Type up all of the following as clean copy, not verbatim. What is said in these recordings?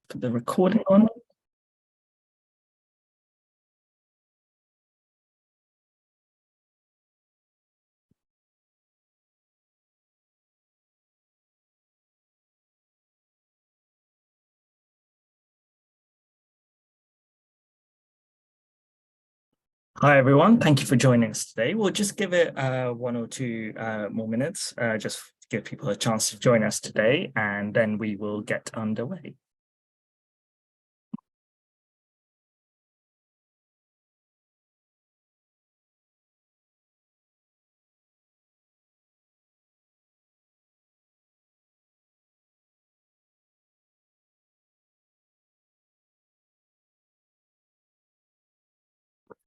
put the recording on. Hi, everyone. Thank you for joining us today. We'll just give it 1 or 2 more minutes, just to give people a chance to join us today, and then we will get underway.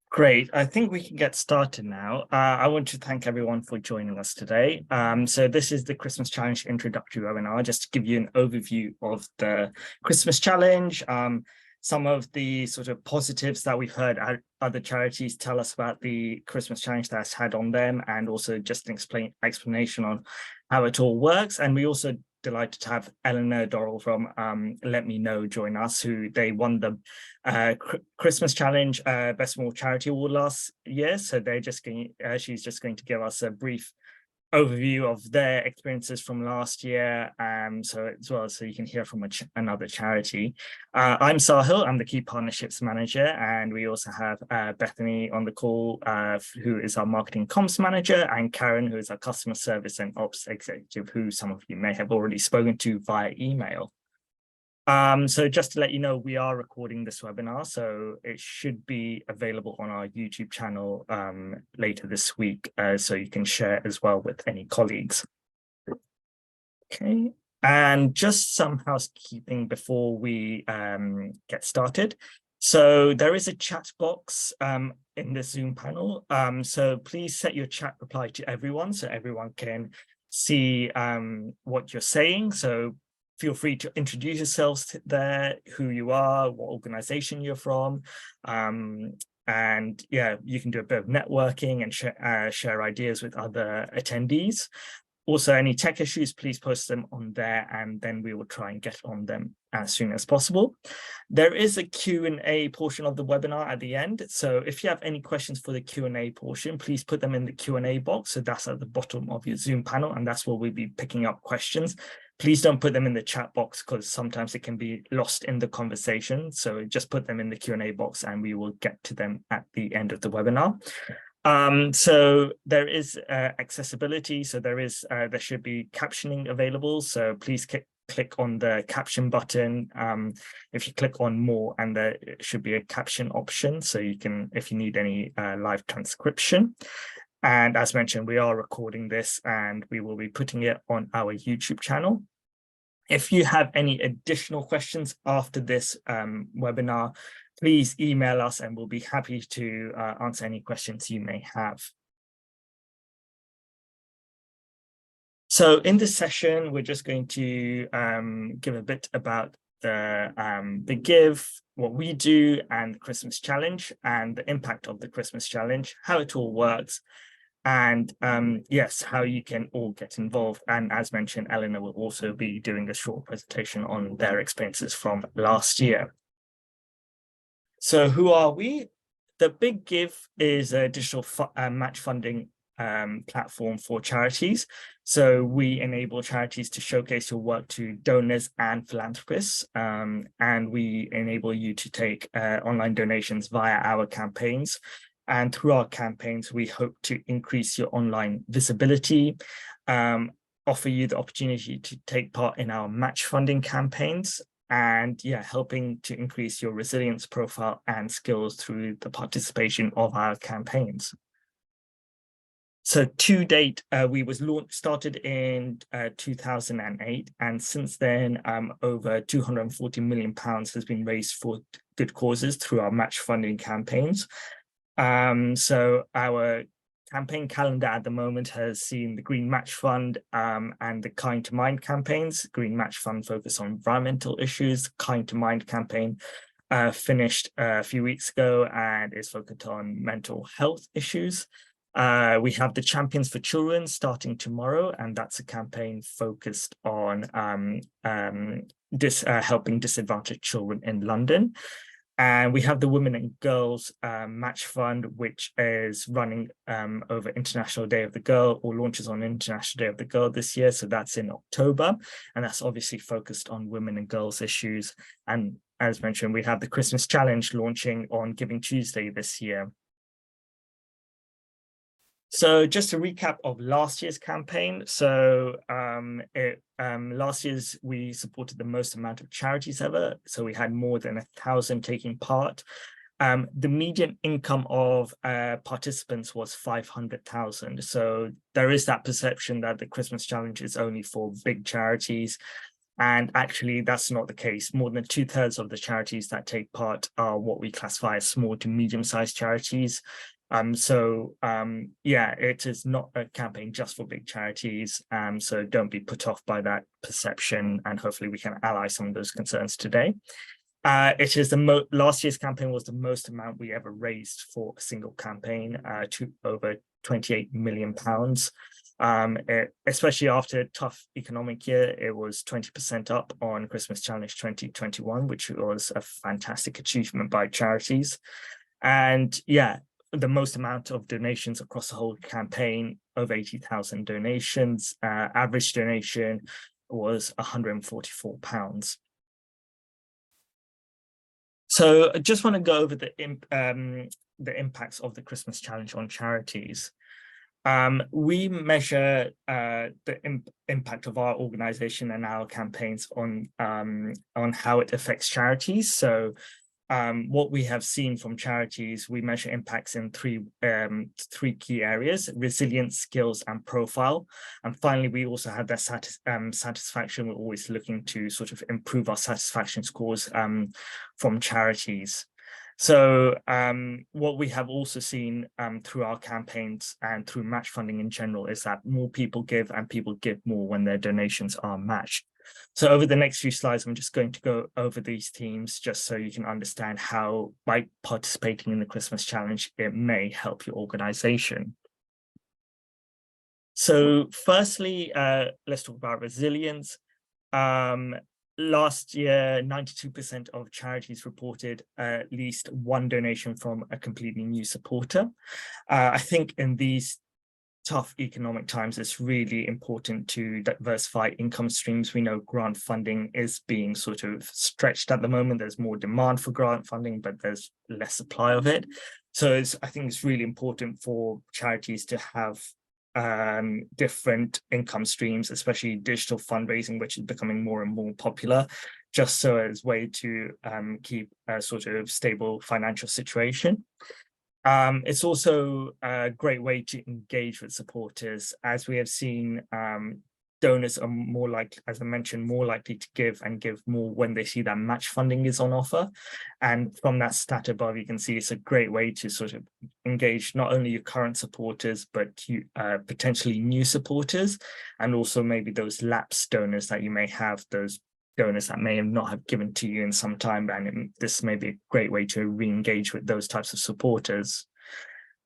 Great. I think we can get started now. I want to thank everyone for joining us today. So this is the Christmas Challenge introductory webinar, just to give you an overview of the Christmas Challenge, some of the sort of positives that we've heard other charities tell us about the Christmas Challenge that's had on them, and also just an explanation on how it all works. And we also delighted to have Eleanor Dorrell from Let Me Know join us, who they won the Christmas Challenge Best Small Charity Award last year. So they're just going, she's just going to give us a brief overview of their experiences from last year, so as well, so you can hear from another charity. I'm Sahil, I'm the Key Partnerships Manager, and we also have Bethany on the call, who is our Marketing Comms Manager, and Karen, who is our Customer Service and Ops Executive, who some of you may have already spoken to via email. So just to let you know, we are recording this webinar, so it should be available on our YouTube channel later this week, so you can share as well with any colleagues. Okay, and just some housekeeping before we get started. So there is a chat box in the Zoom panel, so please set your chat reply to everyone so everyone can see what you're saying. So feel free to introduce yourselves there, who you are, what organization you're from, and yeah, you can do a bit of networking and share ideas with other attendees. Also, any tech issues, please post them on there, and then we will try and get on them as soon as possible. There is a Q&A portion of the webinar at the end. So if you have any questions for the Q&A portion, please put them in the Q&A box. So that's at the bottom of your Zoom panel, and that's where we'll be picking up questions. Please don't put them in the chat box, because sometimes it can be lost in the conversation. So just put them in the Q&A box, and we will get to them at the end of the webinar. So there is accessibility. So there should be captioning available. So please click on the caption button. If you click on more, and there should be a caption option, so you can, if you need any live transcription. And as mentioned, we are recording this, and we will be putting it on our YouTube channel. If you have any additional questions after this webinar, please email us, and we'll be happy to answer any questions you may have. So in this session, we're just going to give a bit about the Give, what we do, and the Christmas Challenge, and the impact of the Christmas Challenge, how it all works, and yes, how you can all get involved. And as mentioned, Eleanor will also be doing a short presentation on their experiences from last year. So who are we? The Big Give is a digital match funding platform for charities. So we enable charities to showcase your work to donors and philanthropists, and we enable you to take online donations via our campaigns. And through our campaigns, we hope to increase your online visibility, offer you the opportunity to take part in our match funding campaigns, and yeah, helping to increase your resilience profile and skills through the participation of our campaigns. So to date, we started in 2008, and since then, over £240 million has been raised for good causes through our match funding campaigns. So our campaign calendar at the moment has seen the Green Match Fund and the Kind to Mind campaigns. Green Match Fund focused on environmental issues. Kind to Mind campaign finished a few weeks ago and is focused on mental health issues. We have the Champions for Children starting tomorrow, and that's a campaign focused on helping disadvantaged children in London. And we have the Women and Girls Match Fund, which is running over International Day of the Girl, or launches on International Day of the Girl this year. So that's in October. And that's obviously focused on women and girls issues. And as mentioned, we have the Christmas Challenge launching on Giving Tuesday this year. So just a recap of last year's campaign. So last year's we supported the most amount of charities ever. So we had more than 1,000 taking part. The median income of participants was 500,000. So there is that perception that the Christmas Challenge is only for big charities. And actually, that's not the case. More than 2/3 of the charities that take part are what we classify as small to medium-sized charities. Yeah, it is not a campaign just for big charities. So don't be put off by that perception, and hopefully we can ally some of those concerns today. It is last year's campaign was the most amount we ever raised for a single campaign, to over £28 million. Especially after a tough economic year, it was 20% up on Christmas Challenge 2021, which was a fantastic achievement by charities. And yeah, the most amount of donations across the whole campaign, over 80,000 donations. Average donation was £144. So I just want to go over the impacts of the Christmas Challenge on charities. We measure the impact of our organization and our campaigns on how it affects charities. So what we have seen from charities, we measure impacts in three key areas: resilience, skills, and profile. And finally, we also have that satisfaction. We're always looking to sort of improve our satisfaction scores from charities. So what we have also seen through our campaigns and through match funding in general is that more people give, and people give more when their donations are matched. So over the next few slides, I'm just going to go over these themes just so you can understand how, by participating in the Christmas Challenge, it may help your organization. So firstly, let's talk about resilience. Last year, 92% of charities reported at least one donation from a completely new supporter. I think in these tough economic times, it's really important to diversify income streams. We know grant funding is being sort of stretched at the moment. There's more demand for grant funding, but there's less supply of it. So I think it's really important for charities to have different income streams, especially digital fundraising, which is becoming more and more popular, just so as a way to keep a sort of stable financial situation. It's also a great way to engage with supporters. As we have seen, donors are more likely, as I mentioned, more likely to give and give more when they see that match funding is on offer. And from that stat above, you can see it's a great way to sort of engage not only your current supporters, but potentially new supporters, and also maybe those lapsed donors that you may have, those donors that may not have given to you in some time, and this may be a great way to re-engage with those types of supporters.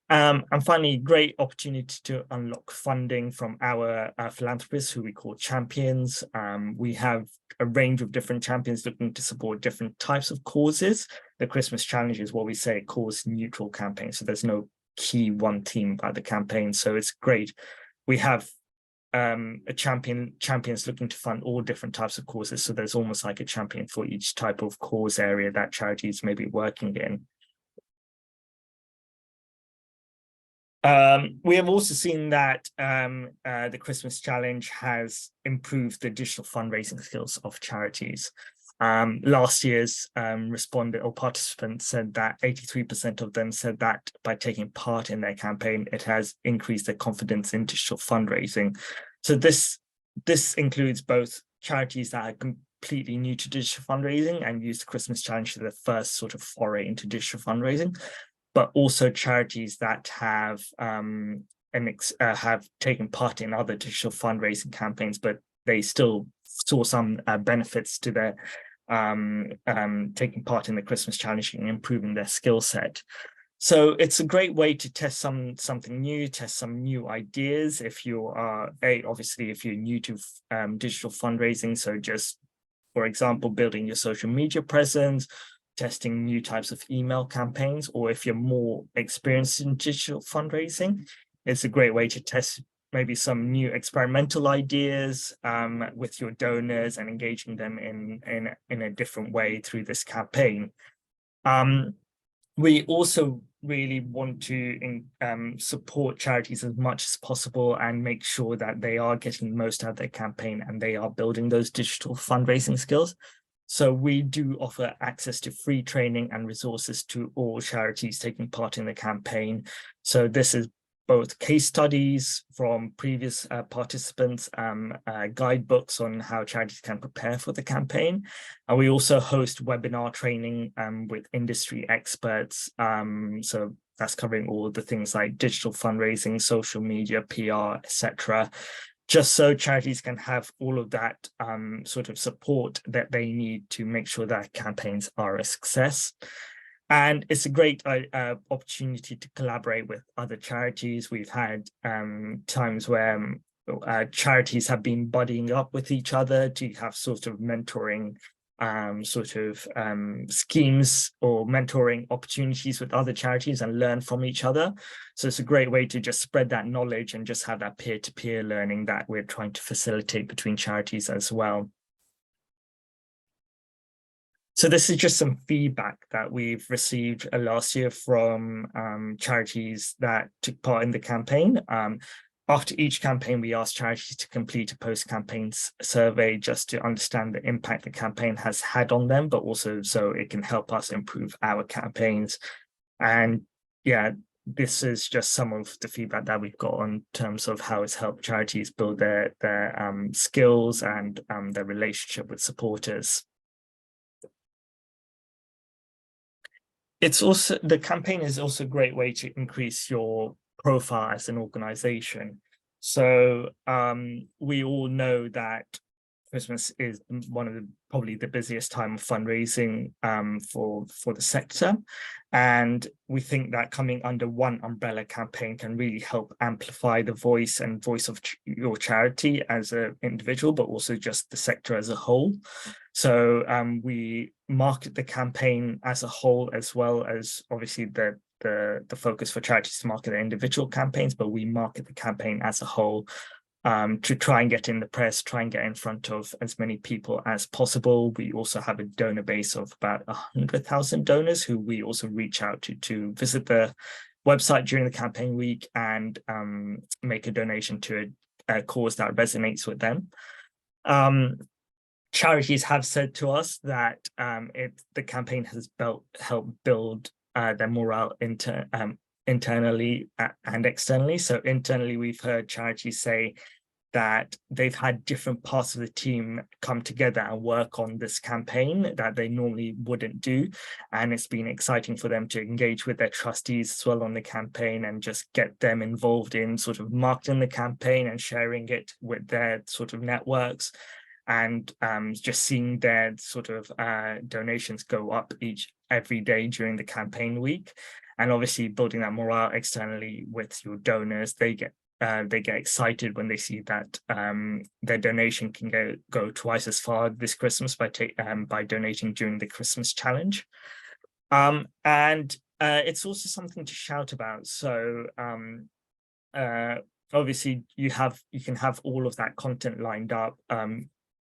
And finally, great opportunity to unlock funding from our philanthropists, who we call champions. We have a range of different champions looking to support different types of causes. The Christmas Challenge is what we say, a cause-neutral campaign. So there's no key one theme about the campaign. So it's great. We have champions looking to fund all different types of causes. So there's almost like a champion for each type of cause area that charities may be working in. We have also seen that the Christmas Challenge has improved the digital fundraising skills of charities. Last year's participants said that 83% of them said that by taking part in their campaign, it has increased their confidence in digital fundraising. So this includes both charities that are completely new to digital fundraising and use the Christmas Challenge for the first sort of foray into digital fundraising, but also charities that have taken part in other digital fundraising campaigns, but they still saw some benefits to their taking part in the Christmas Challenge and improving their skill set. So it's a great way to test something new, test some new ideas. If you are obviously if you're new to digital fundraising, so just for example, building your social media presence, testing new types of email campaigns, or if you're more experienced in digital fundraising, it's a great way to test maybe some new experimental ideas with your donors and engaging them in a different way through this campaign. We also really want to support charities as much as possible and make sure that they are getting the most out of their campaign and they are building those digital fundraising skills. So we do offer access to free training and resources to all charities taking part in the campaign. So this is both case studies from previous participants, guidebooks on how charities can prepare for the campaign. And we also host webinar training with industry experts. So that's covering all the things like digital fundraising, social media, PR, etc., just so charities can have all of that sort of support that they need to make sure that campaigns are a success. And it's a great opportunity to collaborate with other charities. We've had times where charities have been buddying up with each other to have sort of mentoring schemes or mentoring opportunities with other charities and learn from each other. So it's a great way to just spread that knowledge and just have that peer-to-peer learning that we're trying to facilitate between charities as well. So this is just some feedback that we've received last year from charities that took part in the campaign. After each campaign, we asked charities to complete a post-campaign survey just to understand the impact the campaign has had on them, but also so it can help us improve our campaigns. And yeah, this is just some of the feedback that we've got in terms of how it's helped charities build their skills and their relationship with supporters. It's also, the campaign is also a great way to increase your profile as an organization. So we all know that Christmas is one of probably the busiest time of fundraising for the sector. And we think that coming under one umbrella campaign can really help amplify the voice of your charity as an individual, but also just the sector as a whole. So we market the campaign as a whole, as well as obviously the focus for charities to market their individual campaigns, but we market the campaign as a whole to try and get in the press, try and get in front of as many people as possible. We also have a donor base of about 100,000 donors who we also reach out to visit the website during the campaign week and make a donation to a cause that resonates with them. Charities have said to us that the campaign has helped build their morale internally and externally. So internally, we've heard charities say that they've had different parts of the team come together and work on this campaign that they normally wouldn't do. And it's been exciting for them to engage with their trustees as well on the campaign and just get them involved in sort of marketing the campaign and sharing it with their sort of networks. And just seeing their sort of donations go up every day during the campaign week. And obviously building that morale externally with your donors, they get excited when they see that their donation can go twice as far this Christmas by donating during the Christmas challenge. And it's also something to shout about. So obviously you can have all of that content lined up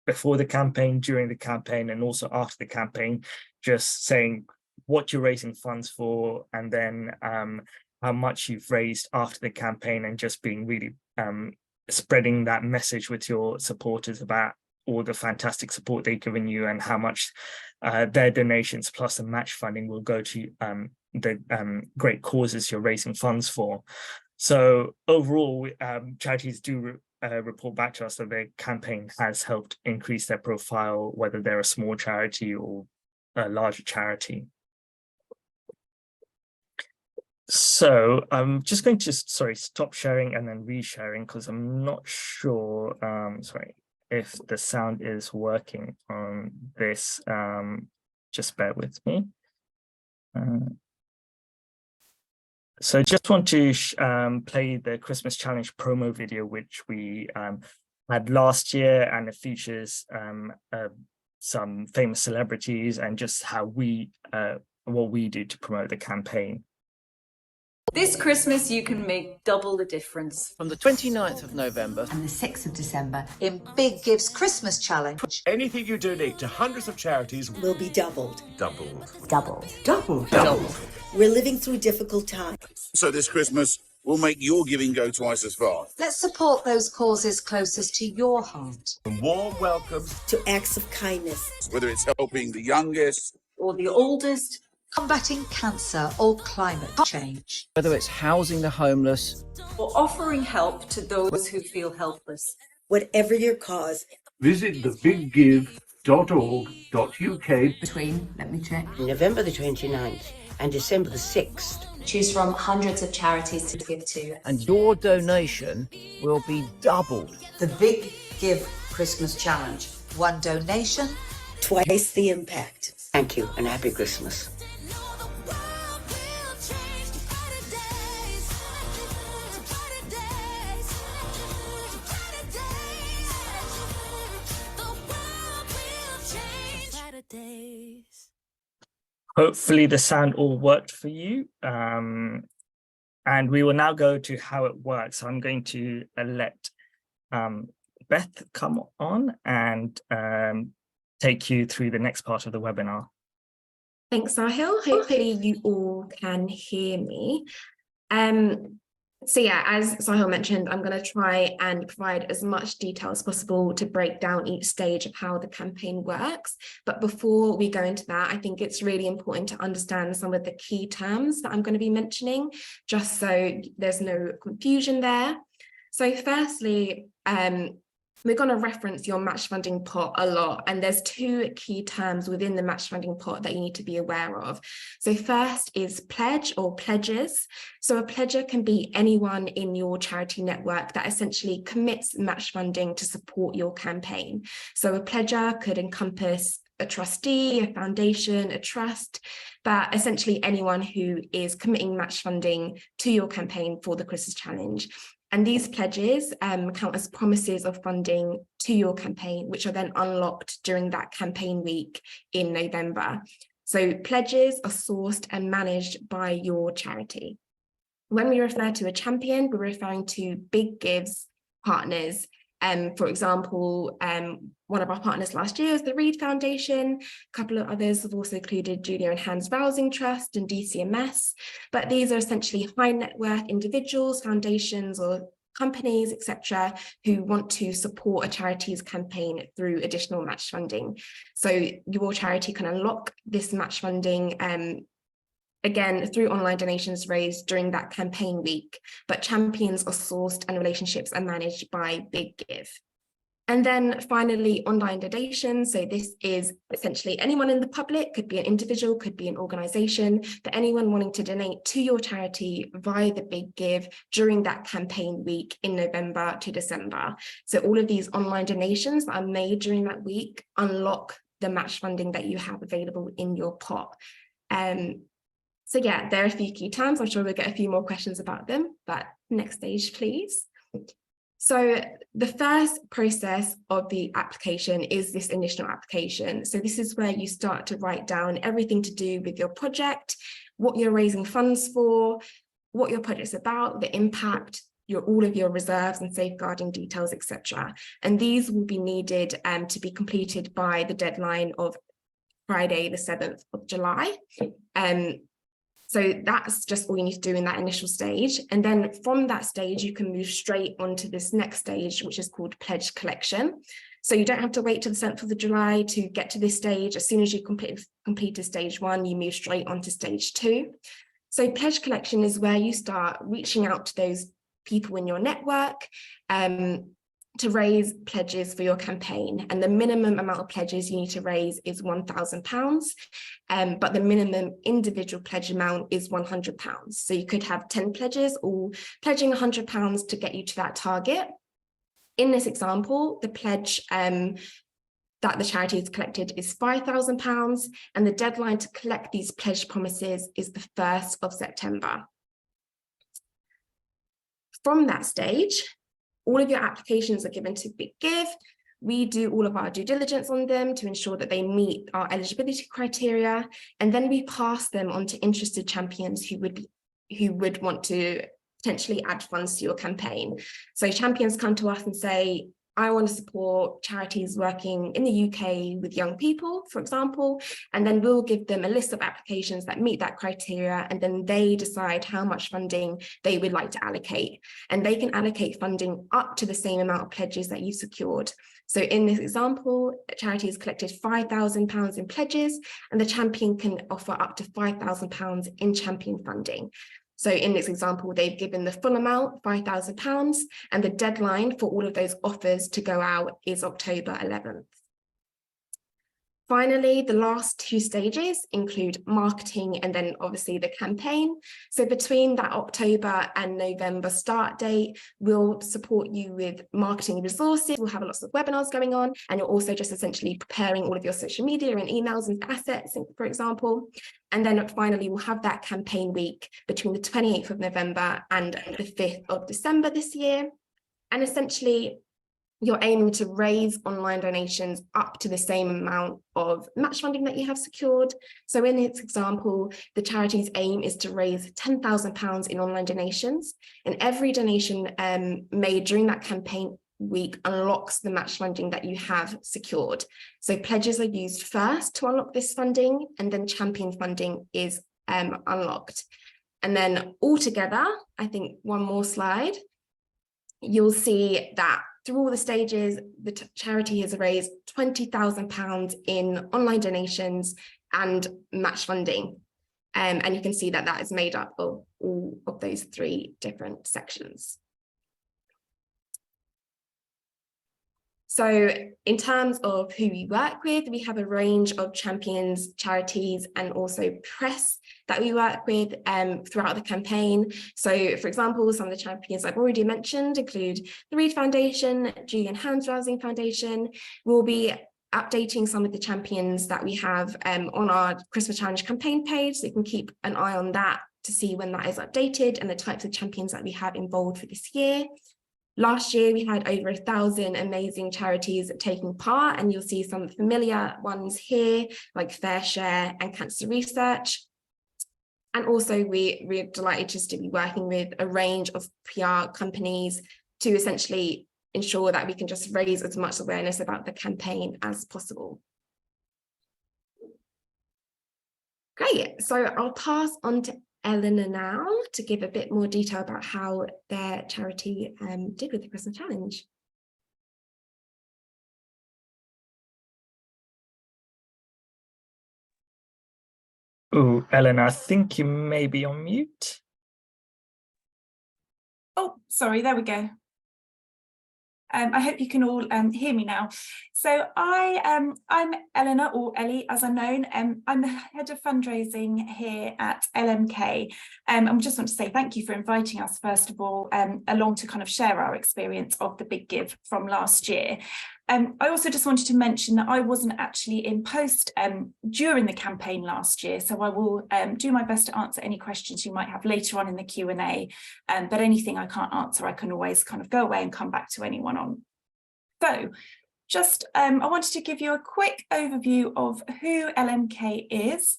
before the campaign, during the campaign, and also after the campaign, just saying what you're raising funds for, and then how much you've raised after the campaign, and just being really spreading that message with your supporters about all the fantastic support they've given you and how much their donations plus the match funding will go to the great causes you're raising funds for. So overall, charities do report back to us that their campaign has helped increase their profile, whether they're a small charity or a larger charity. So I'm just going to, stop sharing and then resharing because I'm not sure, if the sound is working on this. Just bear with me. So just want to play the Christmas Challenge promo video, which we had last year, and it features some famous celebrities and just how what we do to promote the campaign. This Christmas, you can make double the difference. From the 29th of November and the 6th of December in Big Gives Christmas Challenge. Anything you donate to hundreds of charities will be doubled. Doubled. doubled. Doubled. doubled. We're living through difficult times. So this Christmas, we'll make your giving go twice as far. Let's support those causes closest to your heart. And warm welcomes To acts of kindness. Whether it's helping the youngest, Or the oldest. Combating cancer or climate change. Whether it's housing the homeless, Or offering help to those who feel helpless. Whatever your cause, visit thebiggive.org.uk Between, let me check, November the 29th and December the 6th. Choose from hundreds of charities to give to. and your donation will be doubled. The Big Give Christmas Challenge. One donation, twice the impact. Thank you and happy Christmas. Hopefully the sound all worked for you. And we will now go to how it works. So I'm going to let Beth come on and take you through the next part of the webinar. Thanks, Sahil. Hopefully you all can hear me. So yeah, as Sahil mentioned, I'm going to try and provide as much detail as possible to break down each stage of how the campaign works. But before we go into that, I think it's really important to understand some of the key terms that I'm going to be mentioning, just so there's no confusion there. So firstly, we're going to reference your match funding pot a lot, and there's two key terms within the match funding pot that you need to be aware of. So first is pledge or pledges. So a pledger can be anyone in your charity network that essentially commits match funding to support your campaign. So a pledger could encompass a trustee, a foundation, a trust, but essentially anyone who is committing match funding to your campaign for the Christmas Challenge. And these pledges count as promises of funding to your campaign, which are then unlocked during that campaign week in November. So pledges are sourced and managed by your charity. When we refer to a champion, we're referring to Big Gives partners. For example, one of our partners last year is the Reed Foundation. A couple of others have also included Julia and Hans Rousing Trust and DCMS. But these are essentially high net worth individuals, foundations, or companies, etc., who want to support a charity's campaign through additional match funding. So your charity can unlock this match funding again, through online donations raised during that campaign week, but champions are sourced and relationships are managed by Big Give. And then finally, online donations. So this is essentially anyone in the public, could be an individual, could be an organization, but anyone wanting to donate to your charity via the Big Give during that campaign week in November to December. So all of these online donations that are made during that week unlock the match funding that you have available in your pot. So yeah, there are a few key terms. I'm sure we'll get a few more questions about them, but next stage, please. So the first process of the application is this initial application. So this is where you start to write down everything to do with your project, what you're raising funds for, what your project's about, the impact, all of your reserves and safeguarding details, etc. And these will be needed to be completed by the deadline of Friday, the 7th of July. So that's just all you need to do in that initial stage. And then from that stage, you can move straight onto this next stage, which is called pledge collection. So you don't have to wait till the 7th of July to get to this stage. As soon as you completed stage 1, you move straight onto stage 2. So pledge collection is where you start reaching out to those people in your network to raise pledges for your campaign. And the minimum amount of pledges you need to raise is £1,000, but the minimum individual pledge amount is £100. So you could have 10 pledges all pledging £100 to get you to that target. In this example, the pledge that the charity has collected is £5,000, and the deadline to collect these pledge promises is the 1st of September. From that stage, all of your applications are given to Big Give. We do all of our due diligence on them to ensure that they meet our eligibility criteria, and then we pass them on to interested champions who would want to potentially add funds to your campaign. So champions come to us and say, I want to support charities working in the UK with young people, for example, and then we'll give them a list of applications that meet that criteria, and then they decide how much funding they would like to allocate. And they can allocate funding up to the same amount of pledges that you secured. So in this example, a charity has collected £5,000 in pledges, and the champion can offer up to £5,000 in champion funding. So in this example, they've given the full amount, £5,000, and the deadline for all of those offers to go out is October 11th. Finally, the last two stages include marketing and then obviously the campaign. So between that October and November start date, we'll support you with marketing resources. We'll have lots of webinars going on, and you're also just essentially preparing all of your social media and emails and assets, for example. And then finally, we'll have that campaign week between the 28th of November and the 5th of December this year. And essentially, you're aiming to raise online donations up to the same amount of match funding that you have secured. So in this example, the charity's aim is to raise £10,000 in online donations, and every donation made during that campaign week unlocks the match funding that you have secured. So pledges are used first to unlock this funding, and then champion funding is unlocked. And then altogether, I think one more slide, you'll see that through all the stages, the charity has raised £20,000 in online donations and match funding. And you can see that that is made up of all of those three different sections. So in terms of who we work with, we have a range of champions, charities, and also press that we work with throughout the campaign. So for example, some of the champions I've already mentioned include the Reed Foundation, Julian Hansrausing Foundation. We'll be updating some of the champions that we have on our Christmas Challenge campaign page, so you can keep an eye on that to see when that is updated and the types of champions that we have involved for this year. Last year, we had over 1,000 amazing charities taking part, and you'll see some familiar ones here, like FareShare and Cancer Research. And also, we're delighted just to be working with a range of PR companies to essentially ensure that we can just raise as much awareness about the campaign as possible. Great, so I'll pass on to Eleanor now to give a bit more detail about how their charity did with the Christmas Challenge. Oh, Eleanor, I think you may be on mute. Oh, sorry, there we go. I hope you can all hear me now. So I'm Eleanor, or Ellie as I'm known. I'm the head of fundraising here at LMK. And I just want to say thank you for inviting us, first of all, along to kind of share our experience of the Big Give from last year. I also just wanted to mention that I wasn't actually in post during the campaign last year, so I will do my best to answer any questions you might have later on in the Q&A, but anything I can't answer, I can always kind of go away and come back to anyone on. So just, I wanted to give you a quick overview of who LMK is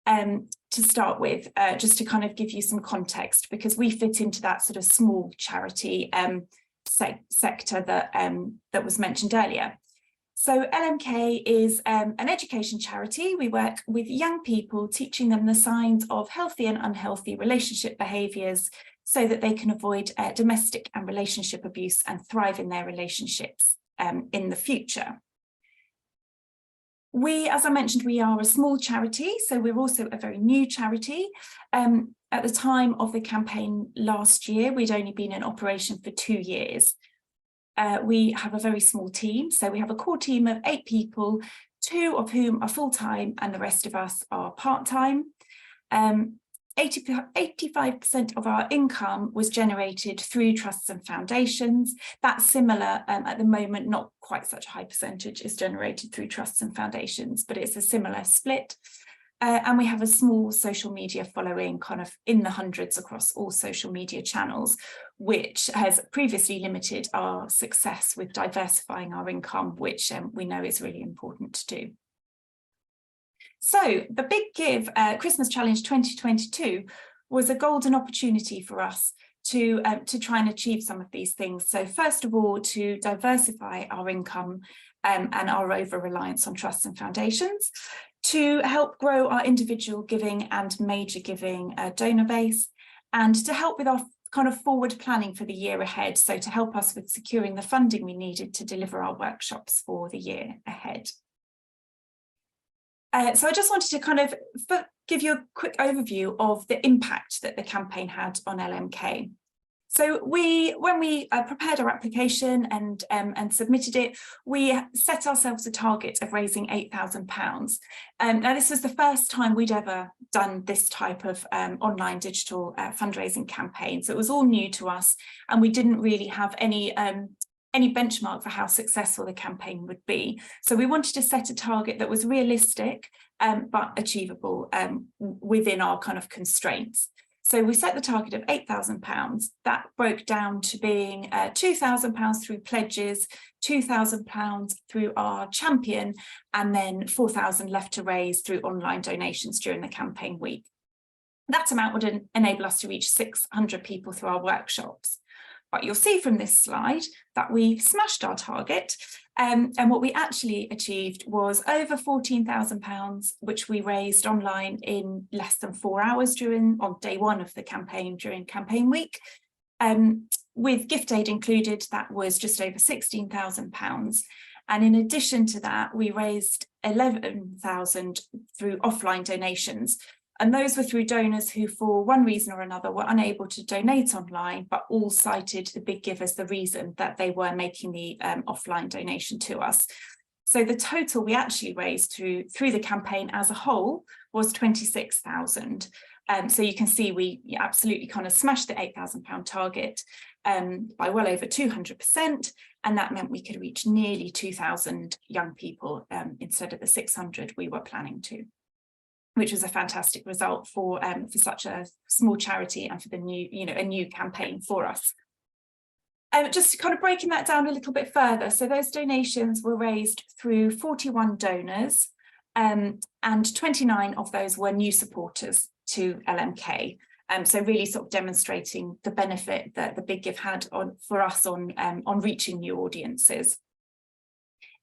to start with, just to kind of give you some context, because we fit into that sort of small charity sector that was mentioned earlier. So LMK is an education charity. We work with young people, teaching them the signs of healthy and unhealthy relationship behaviours so that they can avoid domestic and relationship abuse and thrive in their relationships in the future. We, as I mentioned, we are a small charity, so we're also a very new charity. At the time of the campaign last year, we'd only been in operation for 2 years. We have a very small team, so we have a core team of 8 people, 2 of whom are full-time and the rest of us are part-time. 85% of our income was generated through trusts and foundations. That's similar at the moment, not quite such a high percentage is generated through trusts and foundations, but it's a similar split. And we have a small social media following, kind of in the hundreds across all social media channels, which has previously limited our success with diversifying our income, which we know is really important to do. So the Big Give Christmas Challenge 2022 was a golden opportunity for us to try and achieve some of these things. So first of all, to diversify our income and our over-reliance on trusts and foundations, to help grow our individual giving and major giving donor base, and to help with our kind of forward planning for the year ahead. So to help us with securing the funding we needed to deliver our workshops for the year ahead. So I just wanted to kind of give you a quick overview of the impact that the campaign had on LMK. So when we prepared our application and submitted it, we set ourselves a target of raising £8,000. Now this was the first time we'd ever done this type of online digital fundraising campaign. So it was all new to us, and we didn't really have any benchmark for how successful the campaign would be. So we wanted to set a target that was realistic but achievable within our kind of constraints. So we set the target of £8,000. That broke down to being £2,000 through pledges, £2,000 through our champion, and then £4,000 left to raise through online donations during the campaign week. That amount would enable us to reach 600 people through our workshops. But you'll see from this slide that we smashed our target, and what we actually achieved was over £14,000, which we raised online in less than 4 hours on day one of the campaign during campaign week. With gift aid included, that was just over £16,000. And in addition to that, we raised £11,000 through offline donations. And those were through donors who, for one reason or another, were unable to donate online, but all cited the Big Give as the reason that they were making the offline donation to us. So the total we actually raised through the campaign as a whole was £26,000. So you can see we absolutely kind of smashed the £8,000 target by well over 200%. And that meant we could reach nearly 2,000 young people instead of the 600 we were planning to, which was a fantastic result for such a small charity and for the new, a new campaign for us. Just kind of breaking that down a little bit further. So those donations were raised through 41 donors, and 29 of those were new supporters to LMK. So really sort of demonstrating the benefit that the Big Give had for us on reaching new audiences.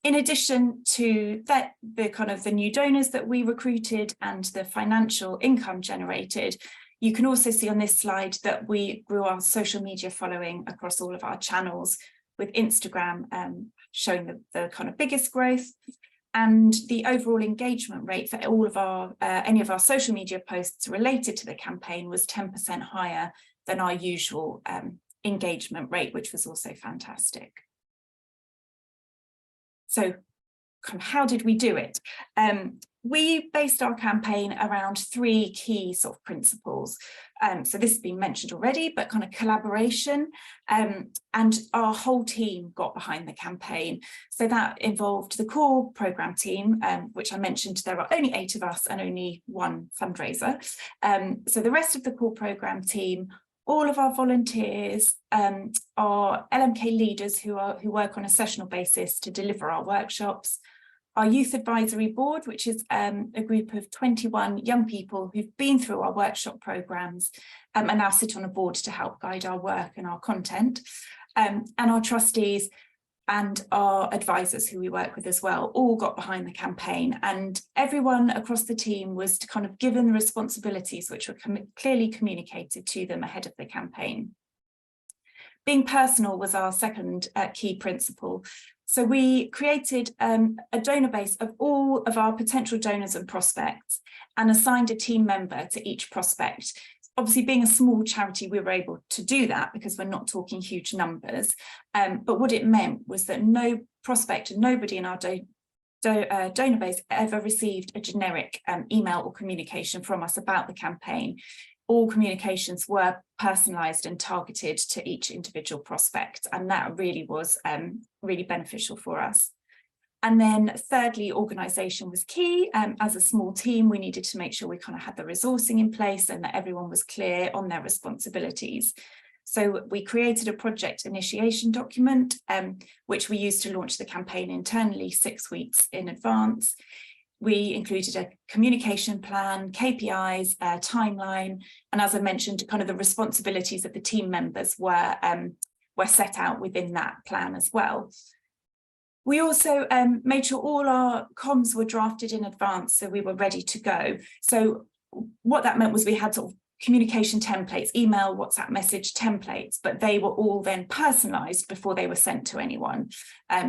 In addition to that, the new donors that we recruited and the financial income generated, you can also see on this slide that we grew our social media following across all of our channels, with Instagram showing the kind of biggest growth, and the overall engagement rate for all of our any of our social media posts related to the campaign was 10% higher than our usual engagement rate, which was also fantastic. So how did we do it? We based our campaign around 3 key sort of principles. So this has been mentioned already, but kind of collaboration, and our whole team got behind the campaign. So that involved the core programme team, which I mentioned there are only 8 of us and only 1 fundraiser. So the rest of the core programme team, all of our volunteers, our LMK leaders who work on a sessional basis to deliver our workshops, our youth advisory board, which is a group of 21 young people who've been through our workshop programmes and now sit on a board to help guide our work and our content, and our trustees and our advisors who we work with as well, all got behind the campaign, and everyone across the team was kind of given responsibilities which were clearly communicated to them ahead of the campaign. Being personal was our second key principle. So we created a donor base of all of our potential donors and prospects and assigned a team member to each prospect. Obviously, being a small charity, we were able to do that because we're not talking huge numbers. But what it meant was that no prospect and nobody in our donor base ever received a generic email or communication from us about the campaign. All communications were personalised and targeted to each individual prospect, and that really was really beneficial for us. And then thirdly, organisation was key. As a small team, we needed to make sure we kind of had the resourcing in place and that everyone was clear on their responsibilities. So we created a project initiation document, which we used to launch the campaign internally 6 weeks in advance. We included a communication plan, KPIs, timeline, and as I mentioned, kind of the responsibilities of the team members were set out within that plan as well. We also made sure all our comms were drafted in advance, so we were ready to go. So what that meant was we had sort of communication templates, email, WhatsApp message templates, but they were all then personalised before they were sent to anyone.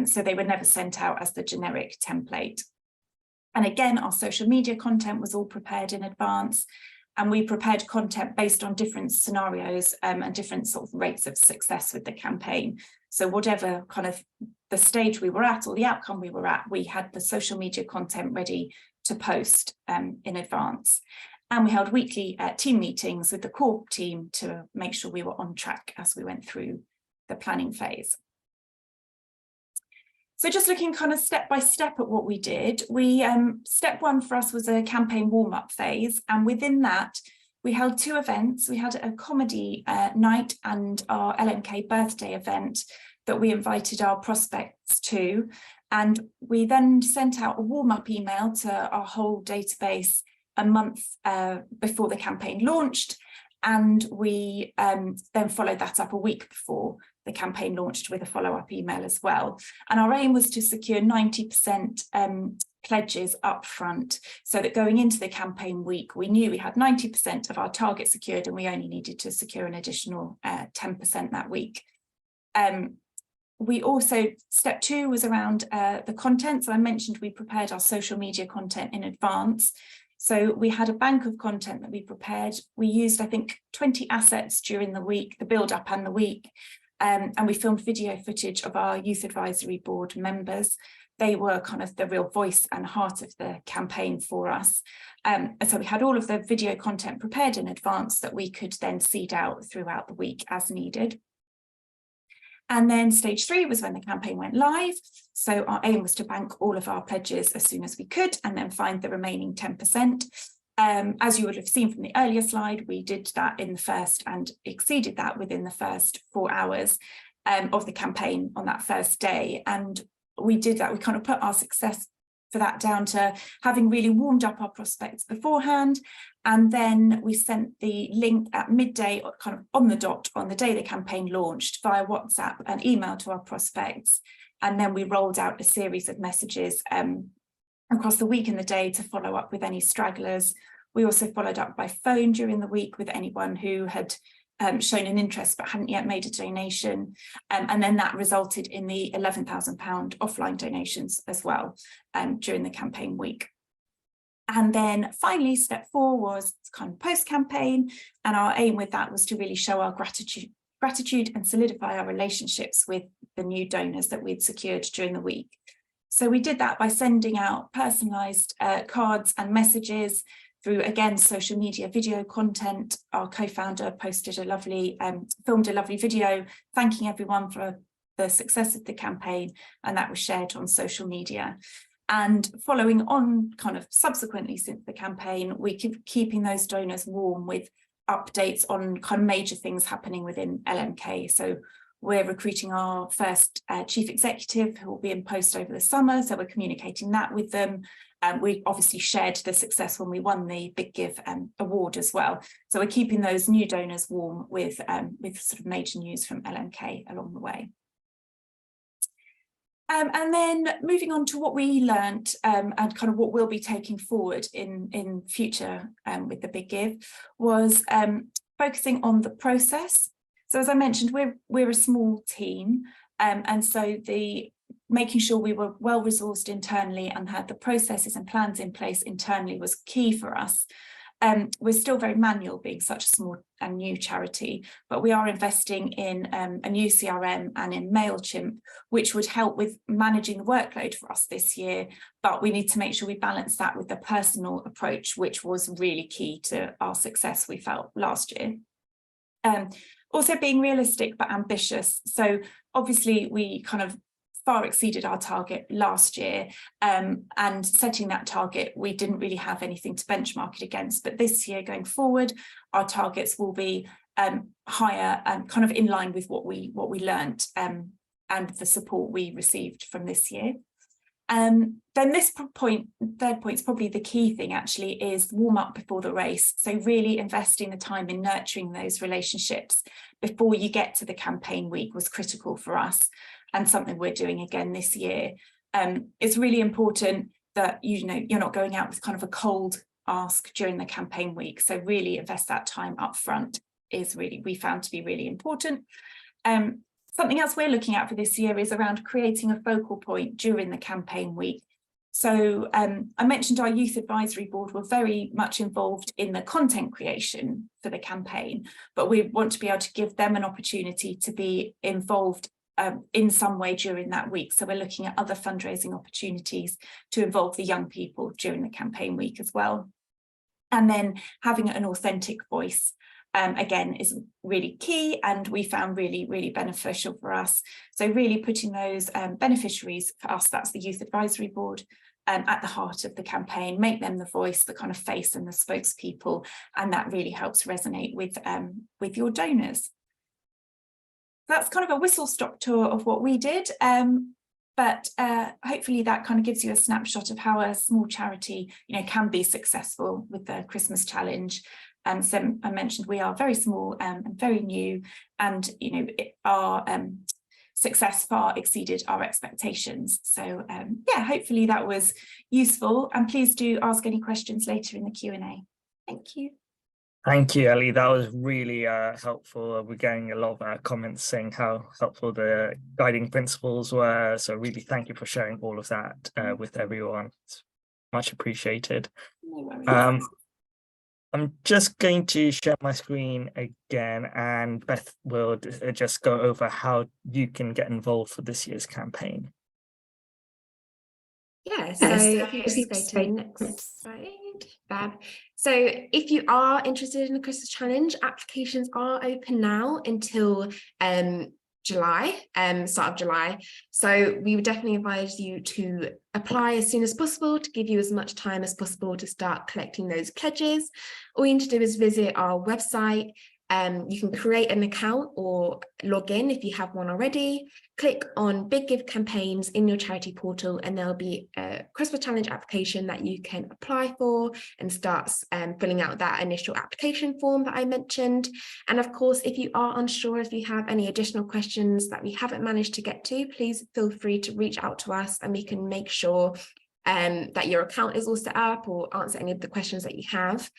So they were never sent out as the generic template. And again, our social media content was all prepared in advance, and we prepared content based on different scenarios and different sort of rates of success with the campaign. So whatever kind of the stage we were at or the outcome we were at, we had the social media content ready to post in advance. And we held weekly team meetings with the core team to make sure we were on track as we went through the planning phase. So just looking kind of step by step at what we did, step one for us was a campaign warm-up phase. And within that, we held 2 events. We had a comedy night and our LMK birthday event that we invited our prospects to. And we then sent out a warm-up email to our whole database a month before the campaign launched. And we then followed that up a week before the campaign launched with a follow-up email as well. And our aim was to secure 90% pledges up front, so that going into the campaign week, we knew we had 90% of our target secured and we only needed to secure an additional 10% that week. We also, step 2 was around the content. So I mentioned we prepared our social media content in advance. So we had a bank of content that we prepared. We used, I think, 20 assets during the week, the build up and the week. And we filmed video footage of our Youth Advisory Board members. They were kind of the real voice and heart of the campaign for us. And so we had all of the video content prepared in advance that we could then seed out throughout the week as needed. And then stage 3 was when the campaign went live. So our aim was to bank all of our pledges as soon as we could and then find the remaining 10%. As you would have seen from the earlier slide, we did that in the first and exceeded that within the first 4 hours of the campaign on that first day. And we did that, we kind of put our success for that down to having really warmed up our prospects beforehand. And then we sent the link at midday, kind of on the dot, on the day the campaign launched, via WhatsApp and email to our prospects. And then we rolled out a series of messages across the week and the day to follow up with any stragglers. We also followed up by phone during the week with anyone who had shown an interest but hadn't yet made a donation. And then that resulted in the £11,000 offline donations as well during the campaign week. And then finally, step 4 was kind of post-campaign. And our aim with that was to really show our gratitude and solidify our relationships with the new donors that we'd secured during the week. So we did that by sending out personalised cards and messages through, again, social media video content. Our co-founder posted a lovely, filmed a lovely video thanking everyone for the success of the campaign, and that was shared on social media. And following on kind of subsequently since the campaign, we keep keeping those donors warm with updates on kind of major things happening within LMK. So we're recruiting our first chief executive who will be in post over the summer. So we're communicating that with them. We obviously shared the success when we won the Big Give award as well. So we're keeping those new donors warm with sort of major news from LMK along the way. And then moving on to what we learnt and kind of what we'll be taking forward in future with the Big Give was focusing on the process. So as I mentioned, we're a small team, and so making sure we were well resourced internally and had the processes and plans in place internally was key for us. We're still very manual, being such a small and new charity, but we are investing in a new CRM and in MailChimp, which would help with managing the workload for us this year. But we need to make sure we balance that with the personal approach, which was really key to our success, we felt, last year. Also being realistic but ambitious. So obviously we kind of far exceeded our target last year, and setting that target, we didn't really have anything to benchmark it against. But this year going forward, our targets will be higher and kind of in line with what we learnt and the support we received from this year. Then this third point is probably the key thing actually, is warm up before the race. So really investing the time in nurturing those relationships before you get to the campaign week was critical for us, and something we're doing again this year. It's really important that you're not going out with kind of a cold ask during the campaign week. So really invest that time up front is really, we found to be really important. Something else we're looking at for this year is around creating a focal point during the campaign week. So I mentioned our youth advisory board were very much involved in the content creation for the campaign, but we want to be able to give them an opportunity to be involved in some way during that week. So we're looking at other fundraising opportunities to involve the young people during the campaign week as well. And then having an authentic voice, again, is really key, and we found really, really beneficial for us. So really putting those beneficiaries, for us, that's the Youth Advisory Board, at the heart of the campaign, make them the voice, the kind of face and the spokespeople, and that really helps resonate with your donors. That's kind of a whistle-stop tour of what we did, but hopefully that kind of gives you a snapshot of how a small charity, can be successful with the Christmas Challenge. So I mentioned we are very small and very new, and our success far exceeded our expectations. So yeah, hopefully that was useful, and please do ask any questions later in the Q&A. Thank you. Thank you, Ellie. That was really helpful. We're getting a lot of comments saying how helpful the guiding principles were. So really thank you for sharing all of that with everyone. It's much appreciated. No worries. I'm just going to share my screen again, and Beth will just go over how you can get involved for this year's campaign. Yeah, so if you just go to the next slide, fab. So if you are interested in the Christmas Challenge, applications are open now until July, start of July. So we would definitely advise you to apply as soon as possible to give you as much time as possible to start collecting those pledges. All you need to do is visit our website. You can create an account or log in if you have one already. Click on Big Give Campaigns in your charity portal, and there'll be a Christmas Challenge application that you can apply for and start filling out that initial application form that I mentioned. And of course, if you are unsure, if you have any additional questions that we haven't managed to get to, please feel free to reach out to us, and we can make sure that your account is all set up or answer any of the questions that you have.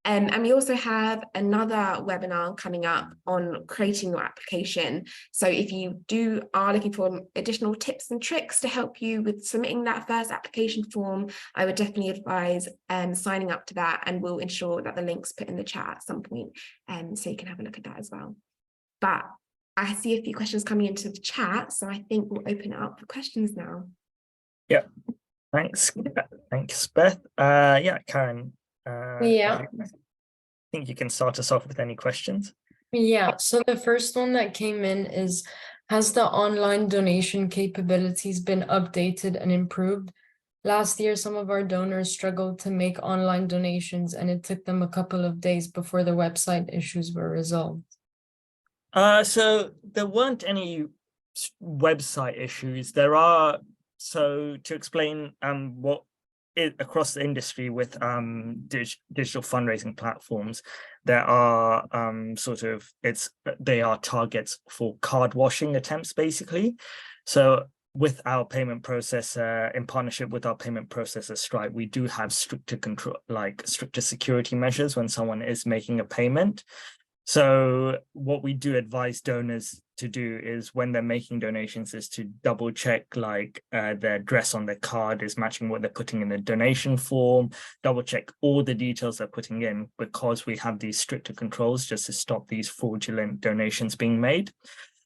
And we also have another webinar coming up on creating your application. So if you are looking for additional tips and tricks to help you with submitting that first application form, I would definitely advise signing up to that, and we'll ensure that the link's put in the chat at some point, so you can have a look at that as well. But I see a few questions coming into the chat, so I think we'll open it up for questions now. Yeah, thanks, Beth. Yeah, Karen. Yeah, I think you can start us off with any questions. Yeah, so the first one that came in is, has the online donation capabilities been updated and improved? Last year, some of our donors struggled to make online donations, and it took them a couple of days before the website issues were resolved. So there weren't any website issues. There are, so to explain what across the industry with digital fundraising platforms, there are they are targets for card washing attempts, basically. So with our payment processor, in partnership with our payment processor Stripe, we do have stricter control, like stricter security measures when someone is making a payment. So what we do advise donors to do is, when they're making donations, is to double check like their address on their card is matching what they're putting in the donation form, double check all the details they're putting in, because we have these stricter controls just to stop these fraudulent donations being made.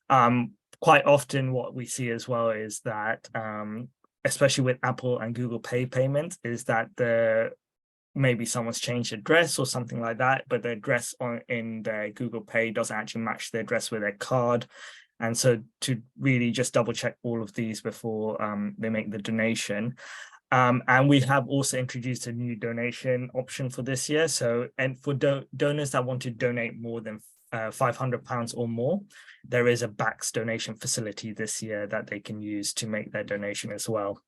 Quite often what we see as well is that, especially with Apple and Google Pay payments, is that maybe someone's changed address or something like that, but the address in their Google Pay doesn't actually match the address with their card. And so to really just double check all of these before they make the donation. And we have also introduced a new donation option for this year. So, and for donors that want to donate more than £500 or more, there is a BACS donation facility this year that they can use to make their donation as well.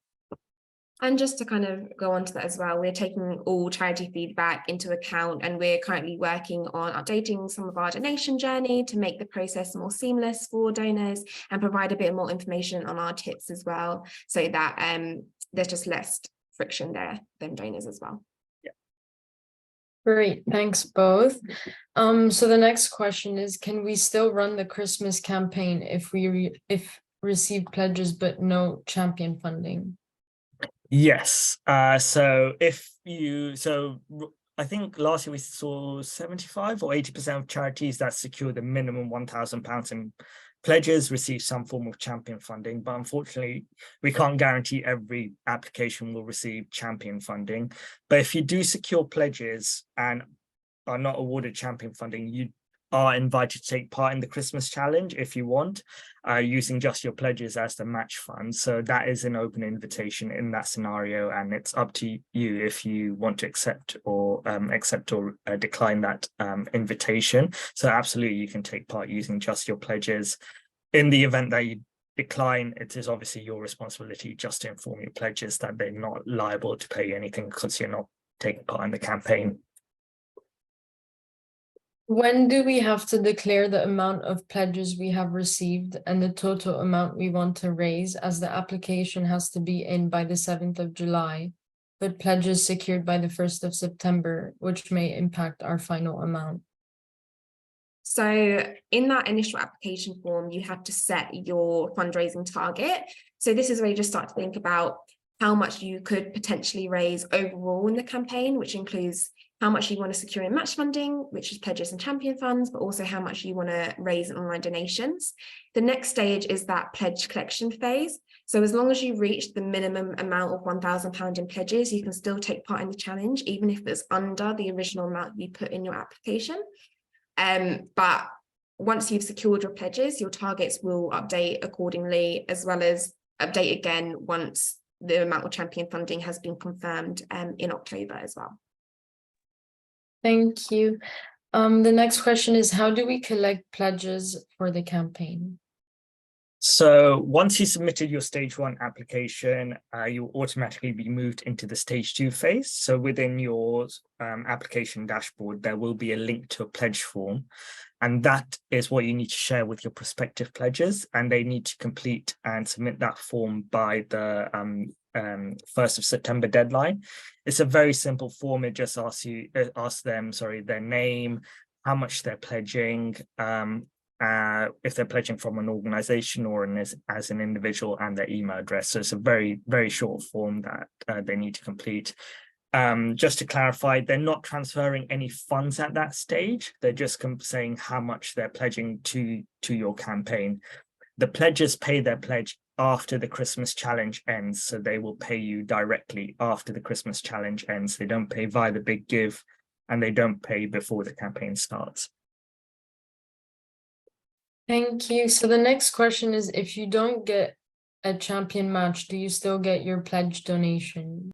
And just to kind of go on to that as well, we're taking all charity feedback into account, and we're currently working on updating some of our donation journey to make the process more seamless for donors and provide a bit more information on our tips as well, so that there's just less friction there than donors as well. Great, thanks both. So the next question is, can we still run the Christmas campaign if we receive pledges but no champion funding? Yes. So I think last year we saw 75 or 80% of charities that secure the minimum £1,000 in pledges receive some form of champion funding, but unfortunately we can't guarantee every application will receive champion funding. But if you do secure pledges and are not awarded champion funding, you are invited to take part in the Christmas challenge if you want, using just your pledges as the match fund. So that is an open invitation in that scenario, and it's up to you if you want to accept or decline that invitation. So absolutely, you can take part using just your pledges. In the event that you decline, it is obviously your responsibility just to inform your pledges that they're not liable to pay anything because you're not taking part in the campaign. When do we have to declare the amount of pledges we have received and the total amount we want to raise, as the application has to be in by the 7th of July, but pledges secured by the 1st of September, which may impact our final amount? So in that initial application form, you have to set your fundraising target. So this is where you just start to think about how much you could potentially raise overall in the campaign, which includes how much you want to secure in match funding, which is pledges and champion funds, but also how much you want to raise in online donations. The next stage is that pledge collection phase. So as long as you reach the minimum amount of £1,000 in pledges, you can still take part in the challenge, even if it's under the original amount you put in your application. But once you've secured your pledges, your targets will update accordingly, as well as update again once the amount of champion funding has been confirmed in October as well. Thank you. The next question is, how do we collect pledges for the campaign? So once you submitted your stage 1 application, you'll automatically be moved into the stage 2 phase. So within your application dashboard, there will be a link to a pledge form, and that is what you need to share with your prospective pledges, and they need to complete and submit that form by the 1st of September deadline. It's a very simple form. It just asks them their name, how much they're pledging, if they're pledging from an organization or as an individual, and their email address. So it's a very, very short form that they need to complete. Just to clarify, they're not transferring any funds at that stage. They're just saying how much they're pledging to your campaign. The pledges pay their pledge after the Christmas challenge ends. So they will pay you directly after the Christmas challenge ends. They don't pay via the Big Give, and they don't pay before the campaign starts. Thank you. So the next question is, if you don't get a champion match, do you still get your pledge donation?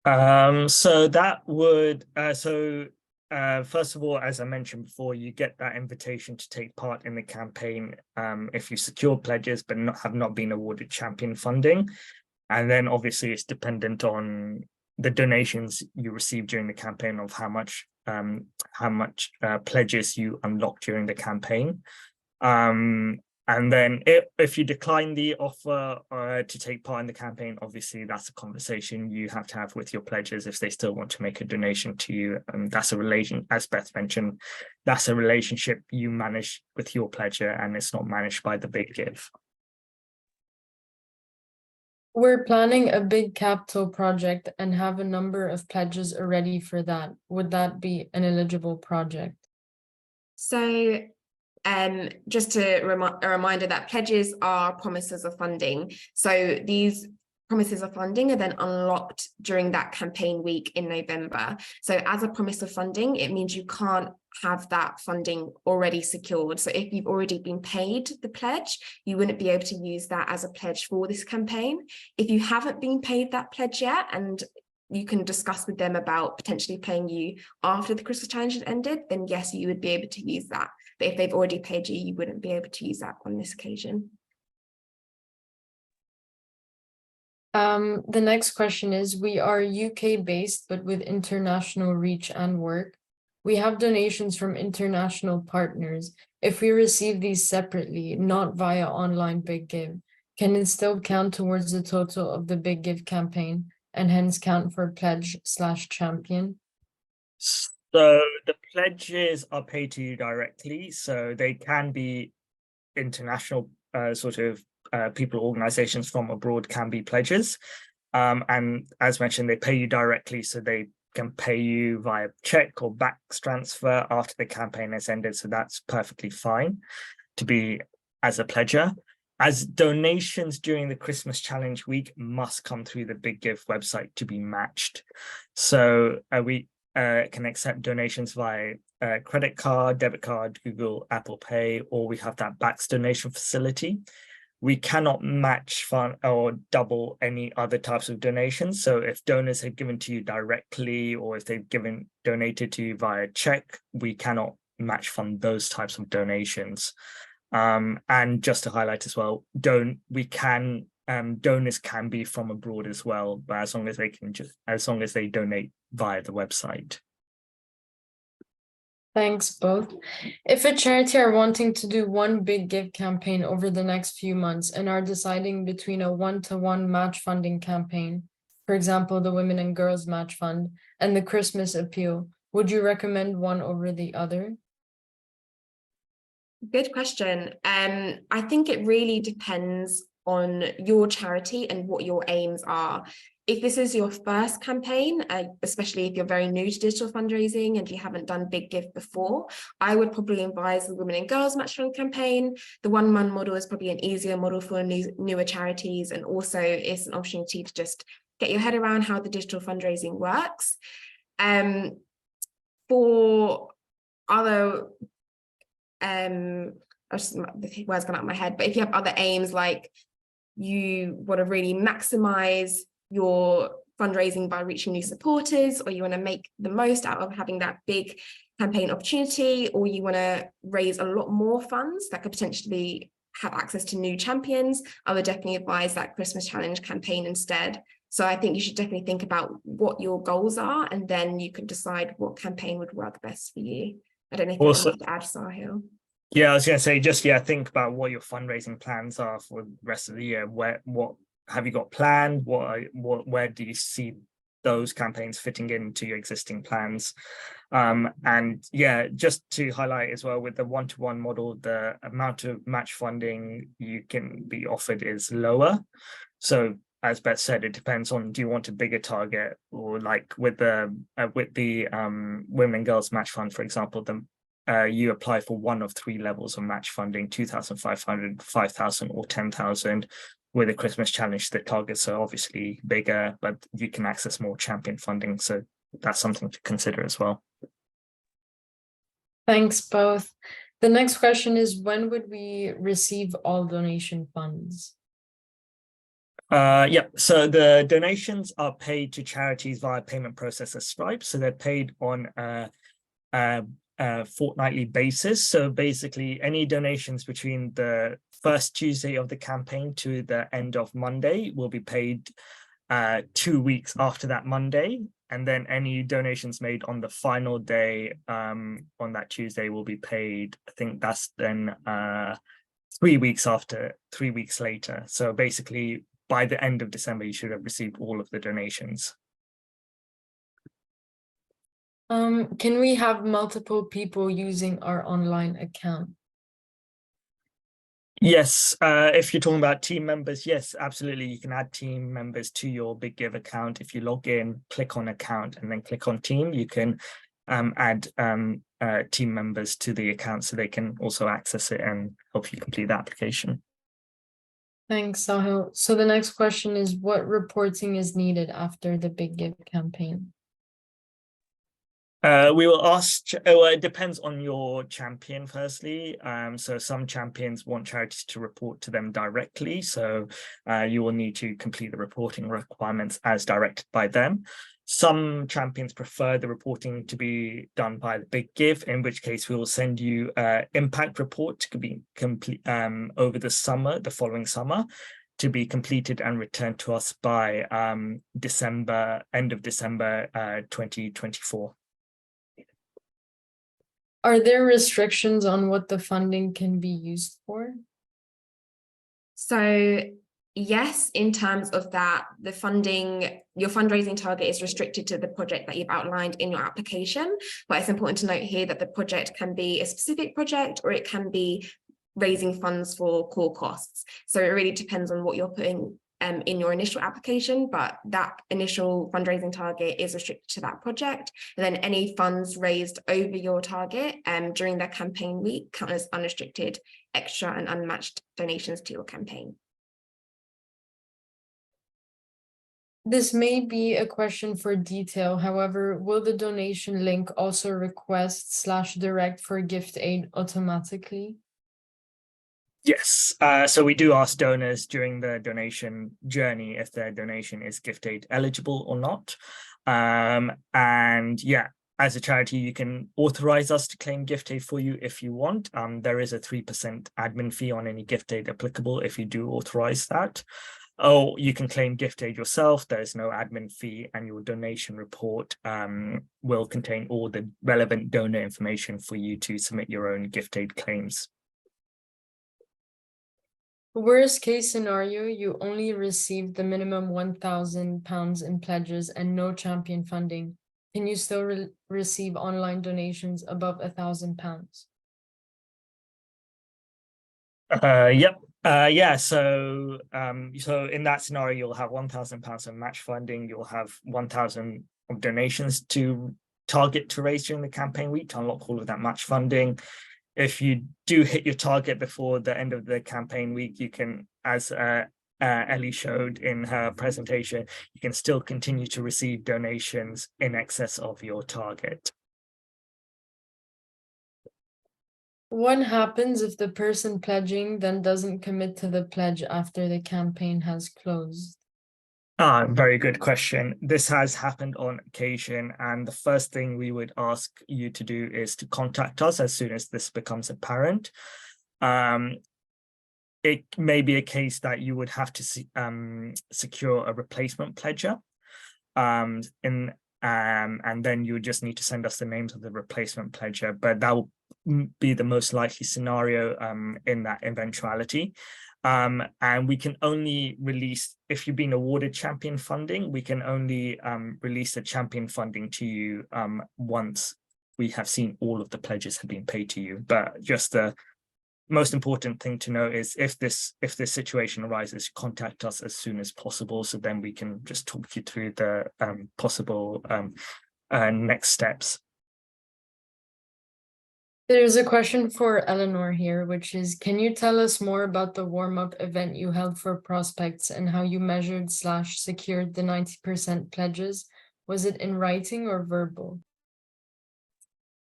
So that would, first of all, as I mentioned before, you get that invitation to take part in the campaign if you secure pledges but have not been awarded champion funding. And then obviously it's dependent on the donations you receive during the campaign of how much pledges you unlock during the campaign. And then if you decline the offer to take part in the campaign, obviously that's a conversation you have to have with your pledges if they still want to make a donation to you. And that's a relation, as Beth mentioned, that's a relationship you manage with your pledger, and it's not managed by the Big Give. We're planning a big capital project and have a number of pledges already for that. Would that be an eligible project? So just a reminder that pledges are promises of funding. So these promises of funding are then unlocked during that campaign week in November. So as a promise of funding, it means you can't have that funding already secured. So if you've already been paid the pledge, you wouldn't be able to use that as a pledge for this campaign. If you haven't been paid that pledge yet, and you can discuss with them about potentially paying you after the Christmas challenge has ended, then yes, you would be able to use that. But if they've already paid you, you wouldn't be able to use that on this occasion. The next question is, we are UK based, but with international reach and work. We have donations from international partners. If we receive these separately, not via online Big Give, can it still count towards the total of the Big Give campaign and hence count for pledge/champion? So the pledges are paid to you directly, so they can be international people, organizations from abroad can be pledges. And as mentioned, they pay you directly, so they can pay you via check or back transfer after the campaign has ended. So that's perfectly fine to be as a pledger. As donations during the Christmas challenge week must come through the Big Give website to be matched. So we can accept donations via credit card, debit card, Google, Apple Pay, or we have that BACS donation facility. We cannot match fund or double any other types of donations. So if donors have given to you directly, or if they've donated to you via check, we cannot match fund those types of donations. And just to highlight as well, donors can be from abroad as well, but as long as they donate via the website. Thanks both. If a charity are wanting to do one Big Give campaign over the next few months and are deciding between a one-to-one match funding campaign, for example, the Women and Girls Match Fund, and the Christmas Appeal, would you recommend one over the other? Good question. I think it really depends on your charity and what your aims are. If this is your first campaign, especially if you're very new to digital fundraising and you haven't done Big Give before, I would probably advise the Women and Girls Match Fund campaign. The one-man model is probably an easier model for newer charities, and also it's an opportunity to just get your head around how the digital fundraising works. For other, the word's gone out of my head, but if you have other aims, like you want to really maximize your fundraising by reaching new supporters, or you want to make the most out of having that big campaign opportunity, or you want to raise a lot more funds that could potentially have access to new champions, I would definitely advise that Christmas Challenge campaign instead. So I think you should definitely think about what your goals are, and then you can decide what campaign would work best for you. I don't know if you want to add, Sahil. Yeah, I was going to say, think about what your fundraising plans are for the rest of the year. What have you got planned? Where do you see those campaigns fitting into your existing plans? And yeah, just to highlight as well, with the one-to-one model, the amount of match funding you can be offered is lower. So as Beth said, it depends on, do you want a bigger target, or like with the Women and Girls Match Fund, for example, you apply for one of three levels of match funding: 2,500, 5,000, or 10,000. With a Christmas Challenge, the targets are obviously bigger, but you can access more champion funding. So that's something to consider as well. Thanks both. The next question is, when would we receive all donation funds? So the donations are paid to charities via payment processor Stripe. So they're paid on a fortnightly basis. So basically, any donations between the first Tuesday of the campaign to the end of Monday will be paid 2 weeks after that Monday. And then any donations made on the final day on that Tuesday will be paid, I think that's then 3 weeks later. So basically, by the end of December, you should have received all of the donations. Can we have multiple people using our online account? Yes, if you're talking about team members, yes, absolutely. You can add team members to your Big Give account. If you log in, click on account, and then click on team, you can add team members to the account so they can also access it and help you complete the application. Thanks, Sahil. So the next question is, what reporting is needed after the Big Give campaign? We will ask, well, it depends on your champion firstly. So some champions want charities to report to them directly. So you will need to complete the reporting requirements as directed by them. Some champions prefer the reporting to be done by the Big Give, in which case we will send you an impact report to be complete over the summer, the following summer, to be completed and returned to us by end of December 2024. Are there restrictions on what the funding can be used for? So yes, in terms of that, the funding, your fundraising target is restricted to the project that you've outlined in your application. But it's important to note here that the project can be a specific project, or it can be raising funds for core costs. So it really depends on what you're putting in your initial application, but that initial fundraising target is restricted to that project. And then any funds raised over your target during the campaign week count as unrestricted, extra and unmatched donations to your campaign. This may be a question for detail. However, will the donation link also request /direct for gift aid automatically? Yes, so we do ask donors during the donation journey if their donation is gift aid eligible or not. And yeah, as a charity, you can authorize us to claim gift aid for you if you want. There is a 3% admin fee on any gift aid applicable if you do authorize that. Oh, you can claim gift aid yourself. There's no admin fee, and your donation report will contain all the relevant donor information for you to submit your own gift aid claims. Worst case scenario, you only received the minimum £1,000 in pledges and no champion funding. Can you still receive online donations above £1,000? Yep. Yeah. So in that scenario, you'll have £1,000 of match funding. You'll have 1,000 of donations to target to raise during the campaign week to unlock all of that match funding. If you do hit your target before the end of the campaign week, you can, as Ellie showed in her presentation, you can still continue to receive donations in excess of your target. What happens if the person pledging then doesn't commit to the pledge after the campaign has closed? Very good question. This has happened on occasion, and the first thing we would ask you to do is to contact us as soon as this becomes apparent. It may be a case that you would have to secure a replacement pledger, and then you would just need to send us the names of the replacement pledger, but that will be the most likely scenario in that eventuality. And we can only release, if you've been awarded champion funding, we can only release the champion funding to you once we have seen all of the pledges have been paid to you. But just the most important thing to know is if this situation arises, contact us as soon as possible, so then we can just talk you through the possible next steps. There's a question for Eleanor here, which is, can you tell us more about the warm-up event you held for prospects and how you measured / secured the 90% pledges? Was it in writing or verbal?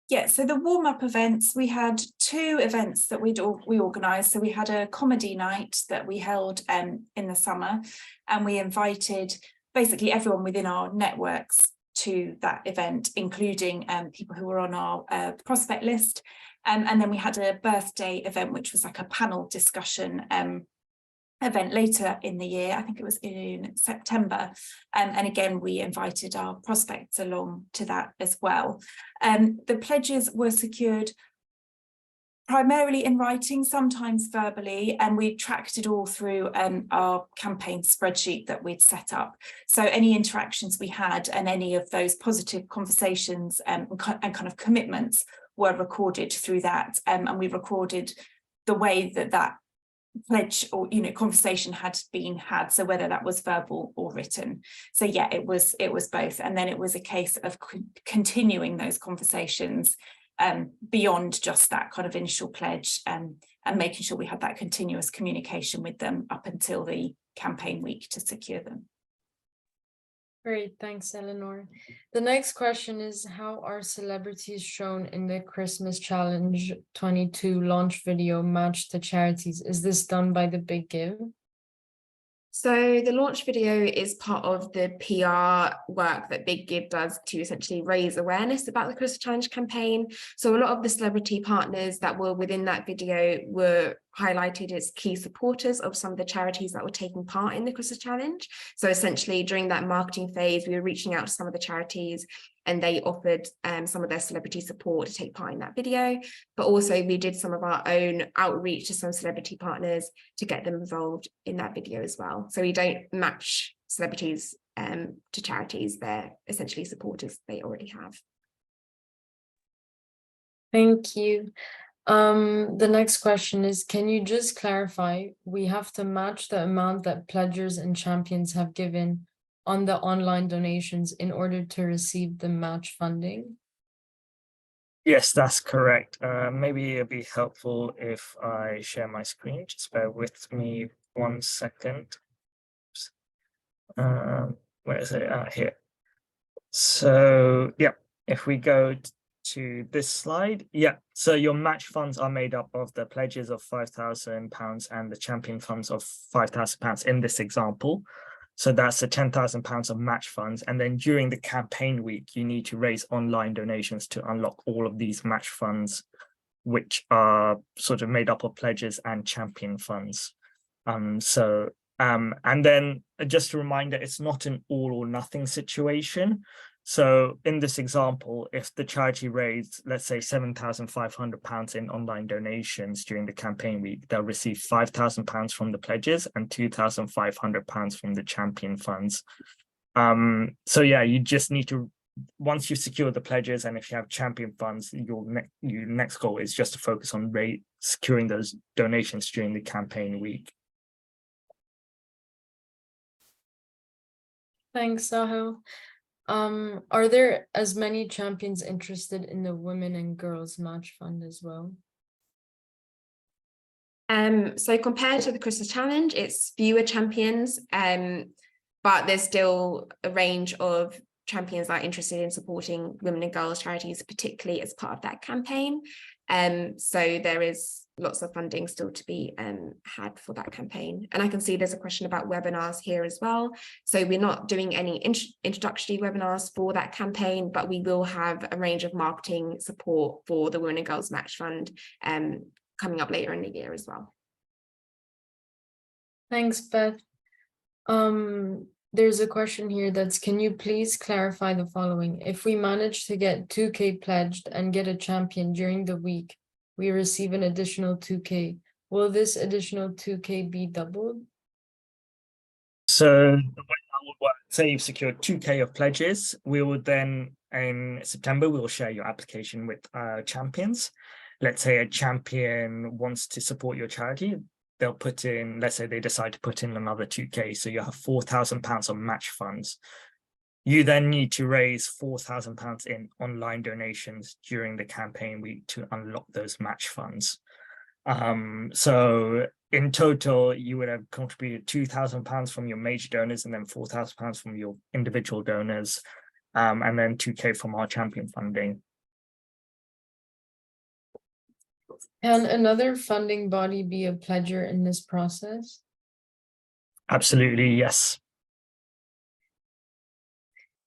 Yeah, so the warm-up events, we had 2 events that we organised. So we had a comedy night that we held in the summer, and we invited basically everyone within our networks to that event, including people who were on our prospect list. And then we had a birthday event, which was like a panel discussion event later in the year. I think it was in September. And again, we invited our prospects along to that as well. The pledges were secured primarily in writing, sometimes verbally, and we tracked it all through our campaign spreadsheet that we'd set up. So any interactions we had and any of those positive conversations and kind of commitments were recorded through that, and we recorded the way that pledge or conversation had been had, so whether that was verbal or written. So yeah, it was both, and then it was a case of continuing those conversations beyond just that kind of initial pledge, and making sure we had that continuous communication with them up until the campaign week to secure them. Great, thanks, Eleanor. The next question is, how are celebrities shown in the Christmas Challenge 22 launch video matched to charities? Is this done by the Big Give? So the launch video is part of the PR work that Big Give does to essentially raise awareness about the Christmas Challenge campaign. So a lot of the celebrity partners that were within that video were highlighted as key supporters of some of the charities that were taking part in the Christmas Challenge. So essentially during that marketing phase, we were reaching out to some of the charities and they offered some of their celebrity support to take part in that video. But also we did some of our own outreach to some celebrity partners to get them involved in that video as well. So we don't match celebrities to charities, they're essentially supporters they already have. Thank you. The next question is, can you just clarify, we have to match the amount that pledgers and champions have given on the online donations in order to receive the match funding? Yes, that's correct. Maybe it'd be helpful if I share my screen. Just bear with me 1 second. Where is it? Here. So, yeah, if we go to this slide, yeah, so your match funds are made up of the pledges of £5,000 and the champion funds of £5,000 in this example. So that's the £10,000 of match funds. And then during the campaign week, you need to raise online donations to unlock all of these match funds, which are sort of made up of pledges and champion funds. And then just a reminder, it's not an all or nothing situation. So in this example, if the charity raised, let's say £7,500 in online donations during the campaign week, they'll receive £5,000 from the pledges and £2,500 from the champion funds. So yeah, you just need to, once you secure the pledges and if you have champion funds, your next goal is just to focus on securing those donations during the campaign week. Thanks, Sahil. Are there as many champions interested in the Women and Girls Match Fund as well? So compared to the Christmas Challenge, it's fewer champions, but there's still a range of champions that are interested in supporting women and girls charities, particularly as part of that campaign. So there is lots of funding still to be had for that campaign. And I can see there's a question about webinars here as well. So we're not doing any introductory webinars for that campaign, but we will have a range of marketing support for the Women and Girls Match Fund coming up later in the year as well. Thanks, Beth. There's a question here that's, can you please clarify the following? If we manage to get 2K pledged and get a champion during the week, we receive an additional 2K. Will this additional 2K be doubled? So the way that would work, say you've secured 2K of pledges, we will then, in September, we will share your application with champions. Let's say a champion wants to support your charity. They'll put in, let's say they decide to put in another 2K. So you have £4,000 of match funds. You then need to raise £4,000 in online donations during the campaign week to unlock those match funds. So in total, you would have contributed £2,000 from your major donors and then £4,000 from your individual donors, and then 2K from our champion funding. Can another funding body be a pledger in this process? Absolutely, yes.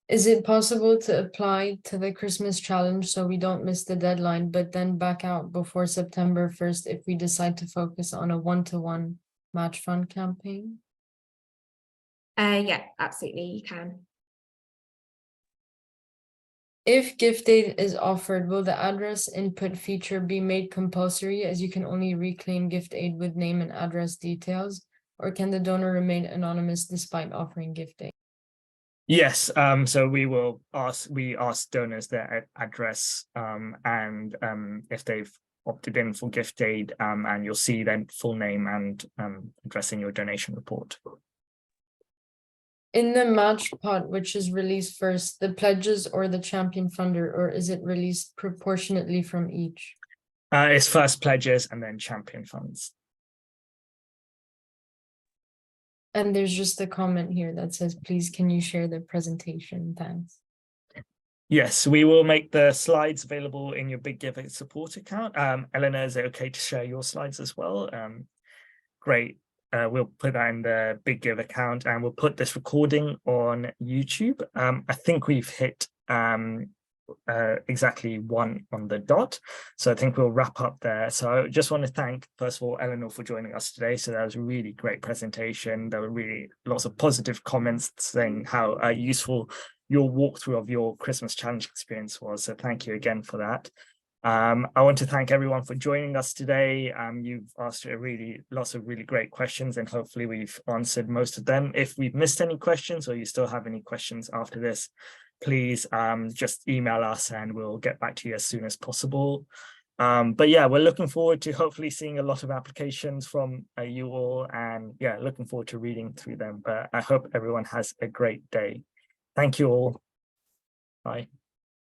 Is it possible to apply to the Christmas Challenge so we don't miss the deadline, but then back out before September 1st if we decide to focus on a one-to-one match fund campaign? Yeah, absolutely, you can. If gift aid is offered, will the address input feature be made compulsory, as you can only reclaim gift aid with name and address details, or can the donor remain anonymous despite offering gift aid? Yes, so we ask donors their address and if they've opted in for gift aid, and you'll see their full name and address in your donation report. In the match pot, which is released first, the pledges or the champion funder, or is it released proportionately from each? It's first pledges and then champion funds. And there's just a comment here that says, please, can you share the presentation? Thanks. Yes, we will make the slides available in your Big Give support account. Eleanor, is it okay to share your slides as well? Great. We'll put that in the Big Give account, and we'll put this recording on YouTube. I think we've hit exactly 1 on the dot, so I think we'll wrap up there. So I just want to thank, first of all, Eleanor for joining us today. So that was a really great presentation. There were really lots of positive comments saying how useful your walkthrough of your Christmas challenge experience was. So thank you again for that. I want to thank everyone for joining us today. You've asked lots of really great questions, and hopefully we've answered most of them. If we've missed any questions, or you still have any questions after this, please just email us and we'll get back to you as soon as possible. But yeah, we're looking forward to hopefully seeing a lot of applications from you all, and yeah, looking forward to reading through them. But I hope everyone has a great day. Thank you all. Bye.